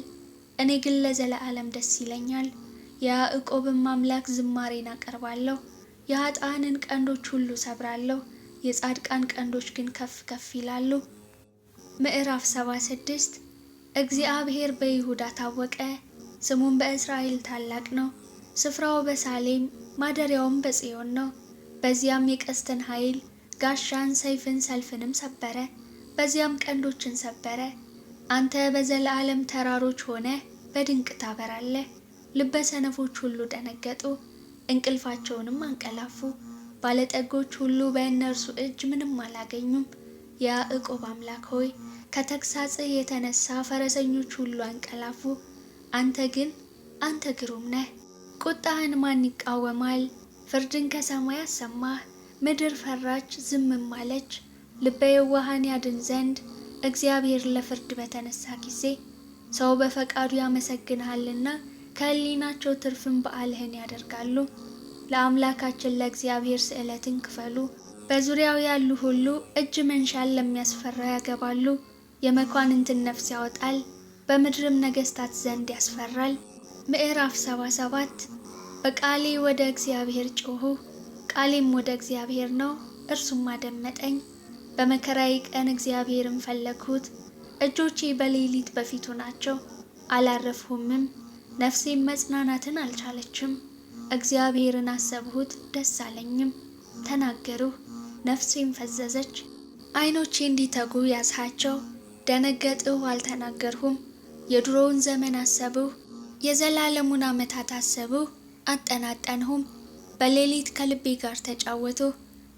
እኔ ግን ለዘለዓለም ደስ ይለኛል፣ የያዕቆብም አምላክ ዝማሬን አቀርባለሁ። የኃጥአንን ቀንዶች ሁሉ ሰብራለሁ፣ የጻድቃን ቀንዶች ግን ከፍ ከፍ ይላሉ። ምዕራፍ 76 እግዚአብሔር በይሁዳ ታወቀ፣ ስሙም በእስራኤል ታላቅ ነው። ስፍራው በሳሌም ማደሪያውም በጽዮን ነው። በዚያም የቀስትን ኃይል ጋሻን፣ ሰይፍን፣ ሰልፍንም ሰበረ። በዚያም ቀንዶችን ሰበረ። አንተ በዘለዓለም ተራሮች ሆነ በድንቅ ታበራለህ። ልበ ሰነፎች ሁሉ ደነገጡ፣ እንቅልፋቸውንም አንቀላፉ። ባለጠጎች ሁሉ በእነርሱ እጅ ምንም አላገኙም። የያዕቆብ አምላክ ሆይ ከተግሣጽህ የተነሳ ፈረሰኞች ሁሉ አንቀላፉ። አንተ ግን አንተ ግሩም ነህ። ቁጣህን ማን ይቃወማል? ፍርድን ከሰማይ አሰማህ። ምድር ፈራች ዝምም አለች። ልበ የዋሃን ያድን ዘንድ እግዚአብሔር ለፍርድ በተነሳ ጊዜ ሰው በፈቃዱ ያመሰግንሃልና ከሕሊናቸው ትርፍን በዓልህን ያደርጋሉ። ለአምላካችን ለእግዚአብሔር ስእለትን ክፈሉ። በዙሪያው ያሉ ሁሉ እጅ መንሻን ለሚያስፈራ ያገባሉ። የመኳንንትን ነፍስ ያወጣል፣ በምድርም ነገሥታት ዘንድ ያስፈራል። ምዕራፍ 77 በቃሌ ወደ እግዚአብሔር ጮኹ፣ ቃሌም ወደ እግዚአብሔር ነው፣ እርሱም አደመጠኝ። በመከራዬ ቀን እግዚአብሔርን ፈለግሁት። እጆቼ በሌሊት በፊቱ ናቸው፣ አላረፍሁምም። ነፍሴም መጽናናትን አልቻለችም። እግዚአብሔርን አሰብሁት፣ ደስ አለኝም። ተናገርሁ፣ ነፍሴም ፈዘዘች። ዓይኖቼ እንዲተጉ ያዝሃቸው፣ ደነገጥሁ፣ አልተናገርሁም። የድሮውን ዘመን አሰብሁ፣ የዘላለሙን ዓመታት አሰብሁ፣ አጠናጠንሁም። በሌሊት ከልቤ ጋር ተጫወትሁ፣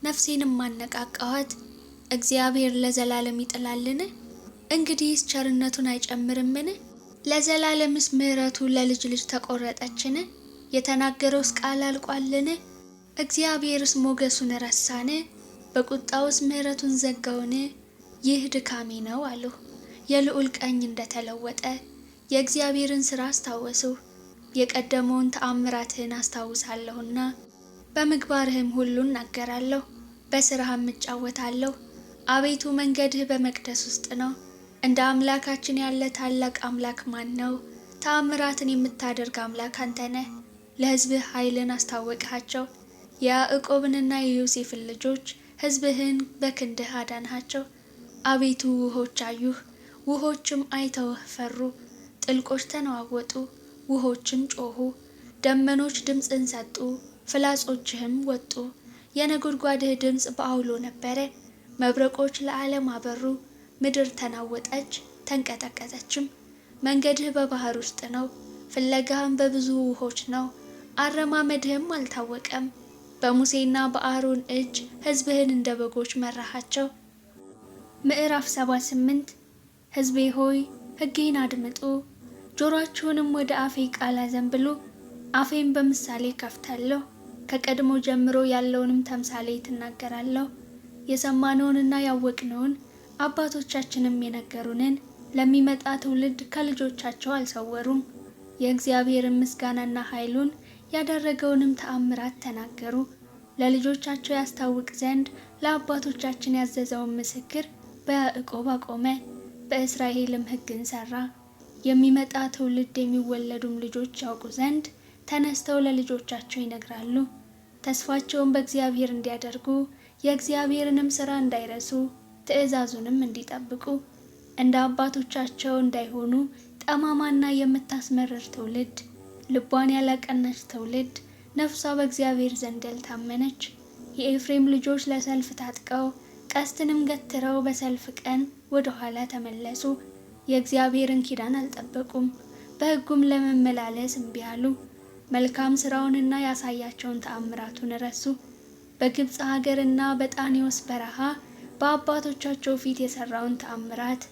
ነፍሴንም አነቃቃኋት። እግዚአብሔር ለዘላለም ይጥላልን? እንግዲህስ ቸርነቱን አይጨምርምን? ለዘላለምስ ምሕረቱ ለልጅ ልጅ ተቆረጠችን? የተናገረውስ ቃል አልቋልን? እግዚአብሔርስ ሞገሱን ረሳን? በቁጣውስ ምሕረቱን ዘጋውን? ይህ ድካሜ ነው አልሁ። የልዑል ቀኝ እንደተለወጠ የእግዚአብሔርን ሥራ አስታወስሁ። የቀደመውን ተአምራትህን አስታውሳለሁና በምግባርህም ሁሉ እናገራለሁ፣ በሥራህም እጫወታለሁ። አቤቱ መንገድህ በመቅደስ ውስጥ ነው። እንደ አምላካችን ያለ ታላቅ አምላክ ማን ነው? ተአምራትን የምታደርግ አምላክ አንተ ነህ። ለሕዝብህ ኃይልን አስታወቅሃቸው። የያዕቆብንና የዮሴፍን ልጆች ሕዝብህን በክንድህ አዳንሃቸው። አቤቱ ውኆች አዩህ፣ ውኆችም አይተውህ ፈሩ። ጥልቆች ተነዋወጡ፣ ውኆችም ጮኹ። ደመኖች ድምፅን ሰጡ፣ ፍላጾችህም ወጡ። የነጎድጓድህ ድምፅ በአውሎ ነበረ፣ መብረቆች ለዓለም አበሩ። ምድር ተናወጠች ተንቀጠቀጠችም። መንገድህ በባህር ውስጥ ነው፣ ፍለጋህም በብዙ ውኆች ነው። አረማመድህም አልታወቀም። በሙሴና በአሮን እጅ ሕዝብህን እንደ በጎች መራሃቸው። ምዕራፍ 78 ሕዝቤ ሆይ ሕጌን አድምጡ፣ ጆሮአችሁንም ወደ አፌ ቃል አዘንብሉ። አፌን በምሳሌ ከፍታለሁ፣ ከቀድሞ ጀምሮ ያለውንም ተምሳሌ ትናገራለሁ። የሰማነውንና ያወቅነውን አባቶቻችንም የነገሩንን ለሚመጣ ትውልድ ከልጆቻቸው አልሰወሩም። የእግዚአብሔርን ምስጋናና ኃይሉን ያደረገውንም ተአምራት ተናገሩ። ለልጆቻቸው ያስታውቅ ዘንድ ለአባቶቻችን ያዘዘውን ምስክር በያዕቆብ አቆመ፣ በእስራኤልም ሕግን ሠራ። የሚመጣ ትውልድ የሚወለዱም ልጆች ያውቁ ዘንድ ተነስተው ለልጆቻቸው ይነግራሉ። ተስፋቸውን በእግዚአብሔር እንዲያደርጉ የእግዚአብሔርንም ሥራ እንዳይረሱ ትእዛዙንም እንዲጠብቁ እንደ አባቶቻቸው እንዳይሆኑ ጠማማና የምታስመርር ትውልድ፣ ልቧን ያላቀናች ትውልድ፣ ነፍሷ በእግዚአብሔር ዘንድ ያልታመነች። የኤፍሬም ልጆች ለሰልፍ ታጥቀው ቀስትንም ገትረው በሰልፍ ቀን ወደ ኋላ ተመለሱ። የእግዚአብሔርን ኪዳን አልጠበቁም፣ በሕጉም ለመመላለስ እምቢ አሉ። መልካም ሥራውንና ያሳያቸውን ተአምራቱን ረሱ። በግብፅ ሀገርና በጣኔዎስ በረሃ በአባቶቻቸው ፊት የሠራውን ተአምራት፣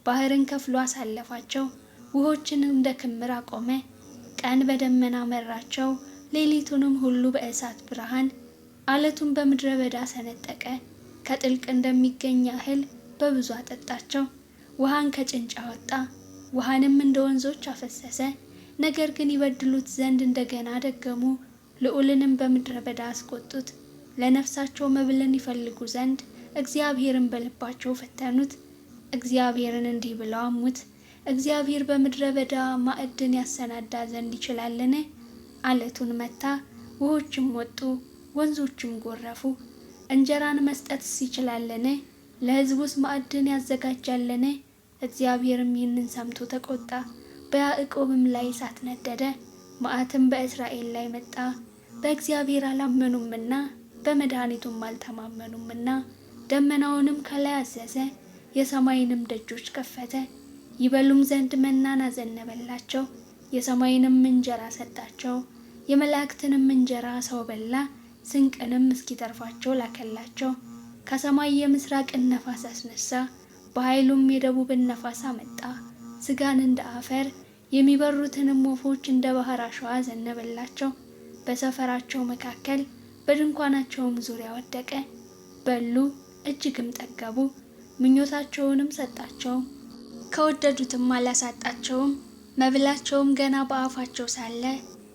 ባህርን ከፍሎ አሳለፋቸው፣ ውኆችን እንደ ክምር አቆመ። ቀን በደመና መራቸው፣ ሌሊቱንም ሁሉ በእሳት ብርሃን። አለቱን በምድረ በዳ ሰነጠቀ፣ ከጥልቅ እንደሚገኝ ያህል በብዙ አጠጣቸው። ውሃን ከጭንጫ ወጣ፣ ውሃንም እንደ ወንዞች አፈሰሰ። ነገር ግን ይበድሉት ዘንድ እንደገና ደገሙ፣ ልዑልንም በምድረ በዳ አስቆጡት። ለነፍሳቸው መብልን ይፈልጉ ዘንድ እግዚአብሔርን በልባቸው ፈተኑት። እግዚአብሔርን እንዲህ ብለው አሙት፣ እግዚአብሔር በምድረ በዳ ማዕድን ያሰናዳ ዘንድ ይችላልን? አለቱን መታ፣ ውኆችም ወጡ፣ ወንዞችም ጎረፉ። እንጀራን መስጠትስ ይችላልን? ለሕዝቡስ ማዕድን ያዘጋጃልን? እግዚአብሔርም ይህንን ሰምቶ ተቆጣ፣ በያዕቆብም ላይ እሳት ነደደ፣ መዓትም በእስራኤል ላይ መጣ። በእግዚአብሔር አላመኑምና በመድኃኒቱም አልተማመኑምና። ደመናውንም ከላይ አዘዘ፣ የሰማይንም ደጆች ከፈተ። ይበሉም ዘንድ መናን አዘነበላቸው፣ የሰማይንም እንጀራ ሰጣቸው። የመላእክትንም እንጀራ ሰው በላ፣ ስንቅንም እስኪተርፋቸው ላከላቸው። ከሰማይ የምስራቅን ነፋስ አስነሳ፣ በኃይሉም የደቡብን ነፋስ አመጣ። ሥጋን እንደ አፈር የሚበሩትንም ወፎች እንደ ባህር አሸዋ ዘነበላቸው። በሰፈራቸው መካከል በድንኳናቸውም ዙሪያ ወደቀ። በሉ እጅግም ጠገቡ፣ ምኞታቸውንም ሰጣቸው፣ ከወደዱትም አላሳጣቸውም። መብላቸውም ገና በአፋቸው ሳለ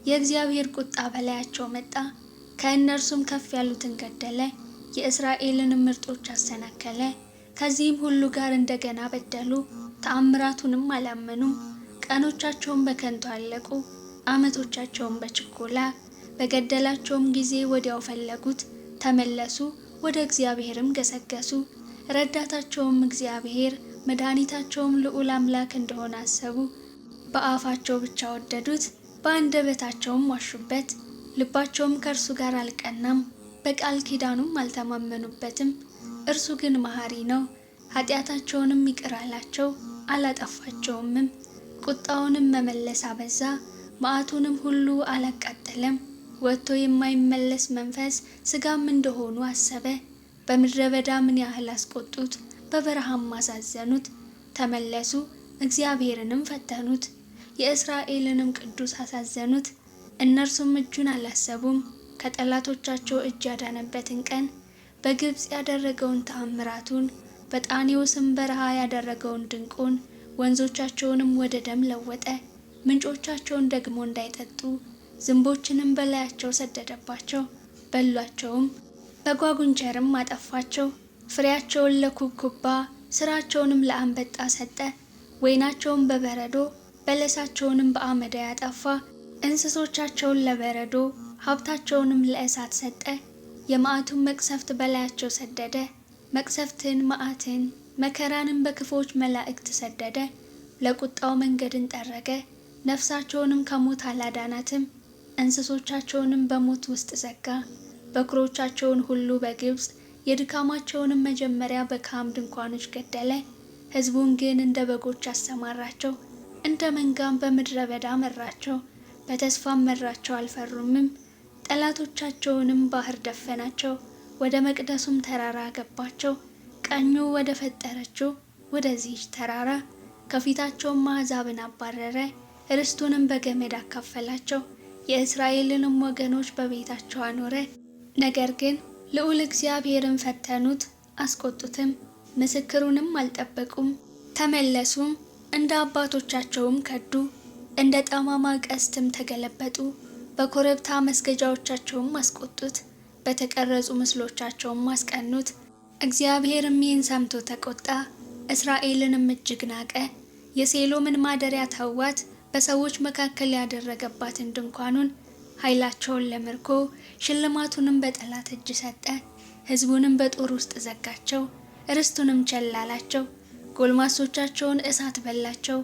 የእግዚአብሔር ቁጣ በላያቸው መጣ። ከእነርሱም ከፍ ያሉትን ገደለ፣ የእስራኤልንም ምርጦች አሰናከለ። ከዚህም ሁሉ ጋር እንደገና በደሉ፣ ተአምራቱንም አላመኑም። ቀኖቻቸውም በከንቱ አለቁ፣ ዓመቶቻቸውም በችኮላ። በገደላቸውም ጊዜ ወዲያው ፈለጉት፣ ተመለሱ፣ ወደ እግዚአብሔርም ገሰገሱ። ረዳታቸውም እግዚአብሔር መድኃኒታቸውም ልዑል አምላክ እንደሆነ አሰቡ። በአፋቸው ብቻ ወደዱት፣ በአንደበታቸውም ዋሹበት። ልባቸውም ከእርሱ ጋር አልቀናም፣ በቃል ኪዳኑም አልተማመኑበትም። እርሱ ግን መሐሪ ነው፣ ኃጢአታቸውንም ይቅር አላቸው፣ አላጠፋቸውምም። ቁጣውንም መመለስ አበዛ፣ መዓቱንም ሁሉ አላቃጠለም። ወጥቶ የማይመለስ መንፈስ ሥጋም እንደሆኑ አሰበ። በምድረ በዳ ምን ያህል አስቆጡት፣ በበረሃም አሳዘኑት። ተመለሱ፣ እግዚአብሔርንም ፈተኑት፣ የእስራኤልንም ቅዱስ አሳዘኑት። እነርሱም እጁን አላሰቡም፣ ከጠላቶቻቸው እጅ ያዳነበትን ቀን፣ በግብፅ ያደረገውን ተአምራቱን፣ በጣኔዎስም በረሃ ያደረገውን ድንቁን። ወንዞቻቸውንም ወደ ደም ለወጠ፣ ምንጮቻቸውን ደግሞ እንዳይጠጡ ዝንቦችንም በላያቸው ሰደደባቸው፣ በሏቸውም፣ በጓጉንቸርም አጠፋቸው። ፍሬያቸውን ለኩብኩባ ሥራቸውንም ለአንበጣ ሰጠ። ወይናቸውን በበረዶ በለሳቸውንም በአመዳ ያጠፋ። እንስሶቻቸውን ለበረዶ ሀብታቸውንም ለእሳት ሰጠ። የመዓቱን መቅሰፍት በላያቸው ሰደደ። መቅሰፍትን፣ መዓትን፣ መከራንም በክፉዎች መላእክት ሰደደ። ለቁጣው መንገድን ጠረገ። ነፍሳቸውንም ከሞት አላዳናትም። እንስሶቻቸውንም በሞት ውስጥ ዘጋ። በኩሮቻቸውን ሁሉ በግብፅ የድካማቸውንም መጀመሪያ በካም ድንኳኖች ገደለ። ሕዝቡን ግን እንደ በጎች አሰማራቸው፣ እንደ መንጋም በምድረ በዳ መራቸው። በተስፋም መራቸው፣ አልፈሩምም። ጠላቶቻቸውንም ባህር ደፈናቸው፣ ወደ መቅደሱም ተራራ ገባቸው። ቀኙ ወደ ፈጠረችው ወደዚህች ተራራ ከፊታቸውም አሕዛብን አባረረ። ርስቱንም በገመድ አካፈላቸው፣ የእስራኤልንም ወገኖች በቤታቸው አኖረ። ነገር ግን ልዑል እግዚአብሔርን ፈተኑት፣ አስቆጡትም፣ ምስክሩንም አልጠበቁም። ተመለሱም፣ እንደ አባቶቻቸውም ከዱ፣ እንደ ጠማማ ቀስትም ተገለበጡ። በኮረብታ መስገጃዎቻቸውም አስቆጡት፣ በተቀረጹ ምስሎቻቸውም አስቀኑት። እግዚአብሔርም ይህን ሰምቶ ተቆጣ፣ እስራኤልንም እጅግ ናቀ። የሴሎምን ማደሪያ ተዋት፣ በሰዎች መካከል ያደረገባትን ድንኳኑን። ኃይላቸውን ለምርኮ ሽልማቱንም በጠላት እጅ ሰጠ። ሕዝቡንም በጦር ውስጥ ዘጋቸው፣ ርስቱንም ቸል አላቸው። ጎልማሶቻቸውን እሳት በላቸው፣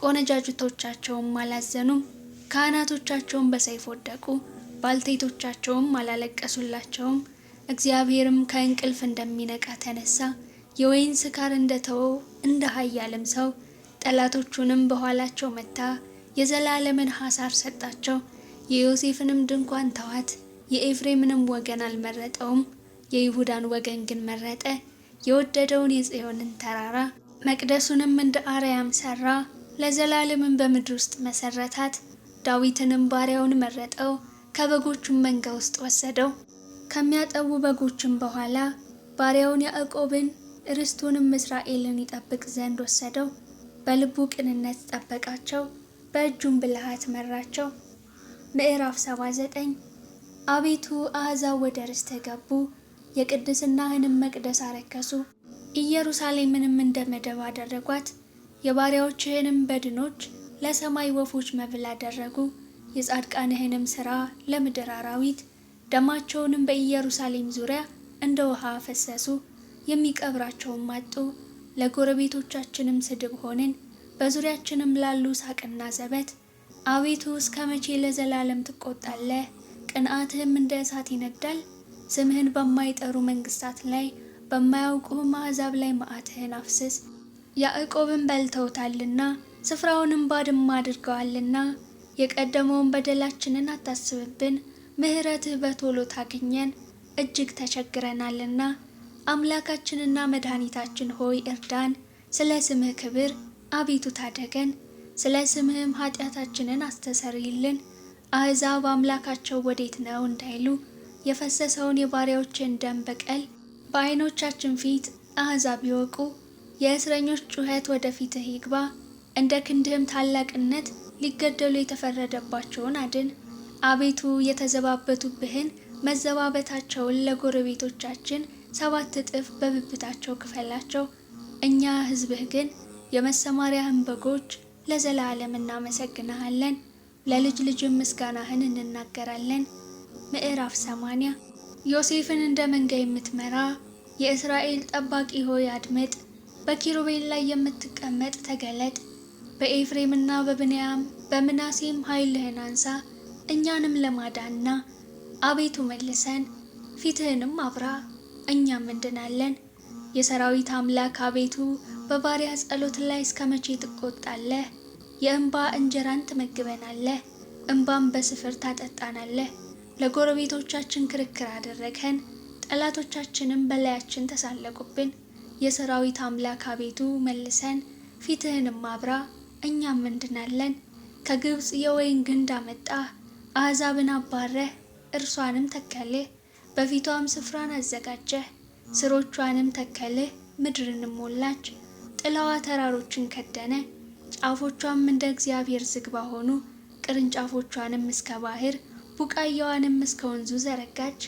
ቆነጃጅቶቻቸውም አላዘኑም። ካህናቶቻቸውም በሰይፍ ወደቁ፣ ባልቴቶቻቸውም አላለቀሱላቸውም። እግዚአብሔርም ከእንቅልፍ እንደሚነቃ ተነሳ፣ የወይን ስካር እንደተወው እንደ ኃያልም ሰው። ጠላቶቹንም በኋላቸው መታ፣ የዘላለምን ሐሳር ሰጣቸው። የዮሴፍንም ድንኳን ተዋት፣ የኤፍሬምንም ወገን አልመረጠውም። የይሁዳን ወገን ግን መረጠ፣ የወደደውን የጽዮንን ተራራ። መቅደሱንም እንደ አርያም ሰራ፣ ለዘላለምን በምድር ውስጥ መሰረታት። ዳዊትንም ባሪያውን መረጠው፣ ከበጎቹም መንጋ ውስጥ ወሰደው። ከሚያጠቡ በጎችም በኋላ ባሪያውን ያዕቆብን ርስቱንም እስራኤልን ይጠብቅ ዘንድ ወሰደው። በልቡ ቅንነት ጠበቃቸው፣ በእጁም ብልሃት መራቸው። ምዕራፍ 79 አቤቱ አሕዛብ ወደ ርስትህ ገቡ፣ የቅድስናህንም መቅደስ አረከሱ። ኢየሩሳሌምንም እንደ መደብ አደረጓት፣ የባሪያዎችህንም በድኖች ለሰማይ ወፎች መብል አደረጉ። የጻድቃንህንም ሥራ ለምድር አራዊት፣ ደማቸውንም በኢየሩሳሌም ዙሪያ እንደ ውሃ አፈሰሱ። የሚቀብራቸውም አጡ። ለጎረቤቶቻችንም ስድብ ሆንን፣ በዙሪያችንም ላሉ ሳቅና ዘበት። አቤቱ እስከ መቼ ለዘላለም ትቆጣለህ? ቅንዓትህም እንደ እሳት ይነዳል። ስምህን በማይጠሩ መንግስታት ላይ በማያውቁህም አሕዛብ ላይ መዓትህን አፍስስ። ያዕቆብን በልተውታልና ስፍራውንም ባድማ አድርገዋልና። የቀደመውን በደላችንን አታስብብን፣ ምሕረትህ በቶሎ ታግኘን፣ እጅግ ተቸግረናልና። አምላካችንና መድኃኒታችን ሆይ እርዳን፣ ስለ ስምህ ክብር አቤቱ ታደገን፣ ስለ ስምህም ኃጢአታችንን አስተሰርይልን። አሕዛብ አምላካቸው ወዴት ነው እንዳይሉ የፈሰሰውን የባሪያዎችን ደም በቀል በዓይኖቻችን ፊት አሕዛብ ይወቁ። የእስረኞች ጩኸት ወደ ፊትህ ይግባ፣ እንደ ክንድህም ታላቅነት ሊገደሉ የተፈረደባቸውን አድን። አቤቱ የተዘባበቱብህን መዘባበታቸውን ለጎረቤቶቻችን 7 እጥፍ በብብታቸው ክፈላቸው። እኛ ሕዝብህ ግን የመሰማሪያህን በጎች ለዘላለም እናመሰግንሃለን፣ ለልጅ ልጅም ምስጋናህን እንናገራለን። ምዕራፍ 80 ዮሴፍን እንደ መንጋ የምትመራ የእስራኤል ጠባቂ ሆይ አድምጥ። በኪሩቤል ላይ የምትቀመጥ ተገለጥ። በኤፍሬምና በብንያም በምናሴም ኃይልህን አንሳ፣ እኛንም ለማዳንና አቤቱ መልሰን፣ ፊትህንም አብራ እኛም እንድናለን። የሰራዊት አምላክ አቤቱ በባሪያ ጸሎት ላይ እስከ መቼ ትቆጣለህ? የእንባ እንጀራን ትመግበናለህ፣ እንባም በስፍር ታጠጣናለህ። ለጎረቤቶቻችን ክርክር አደረግኸን፣ ጠላቶቻችንም በላያችን ተሳለቁብን። የሰራዊት አምላክ አቤቱ መልሰን፣ ፊትህንም አብራ እኛም እንድናለን። ከግብፅ የወይን ግንድ አመጣህ፣ አሕዛብን አባረህ፣ እርሷንም ተከልህ። በፊቷም ስፍራን አዘጋጀህ፣ ስሮቿንም ተከልህ፣ ምድርንም ሞላች። ጥላዋ ተራሮችን ከደነ፣ ጫፎቿም እንደ እግዚአብሔር ዝግባ ሆኑ። ቅርንጫፎቿንም እስከ ባህር፣ ቡቃያዋንም እስከ ወንዙ ዘረጋች።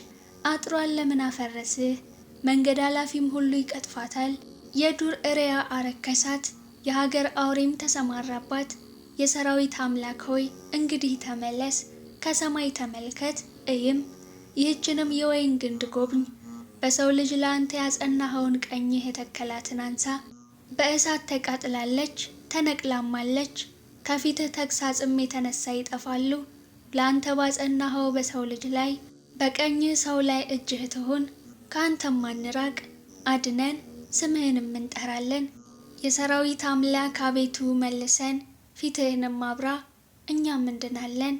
አጥሯን ለምን አፈረስህ? መንገድ አላፊም ሁሉ ይቀጥፋታል። የዱር እሪያ አረከሳት፣ የሀገር አውሬም ተሰማራባት። የሰራዊት አምላክ ሆይ እንግዲህ ተመለስ፣ ከሰማይ ተመልከት እይም። ይህችንም የወይን ግንድ ጎብኝ። በሰው ልጅ ለአንተ ያጸናኸውን ቀኝህ የተከላትን አንሳ። በእሳት ተቃጥላለች ተነቅላማለች። ከፊትህ ተግሳጽም የተነሳ ይጠፋሉ። ለአንተ ባጸናኸው በሰው ልጅ ላይ በቀኝህ ሰው ላይ እጅህ ትሁን። ከአንተም አንራቅ፣ አድነን፣ ስምህንም እንጠራለን። የሰራዊት አምላክ አቤቱ መልሰን፣ ፊትህንም አብራ፣ እኛም እንድናለን።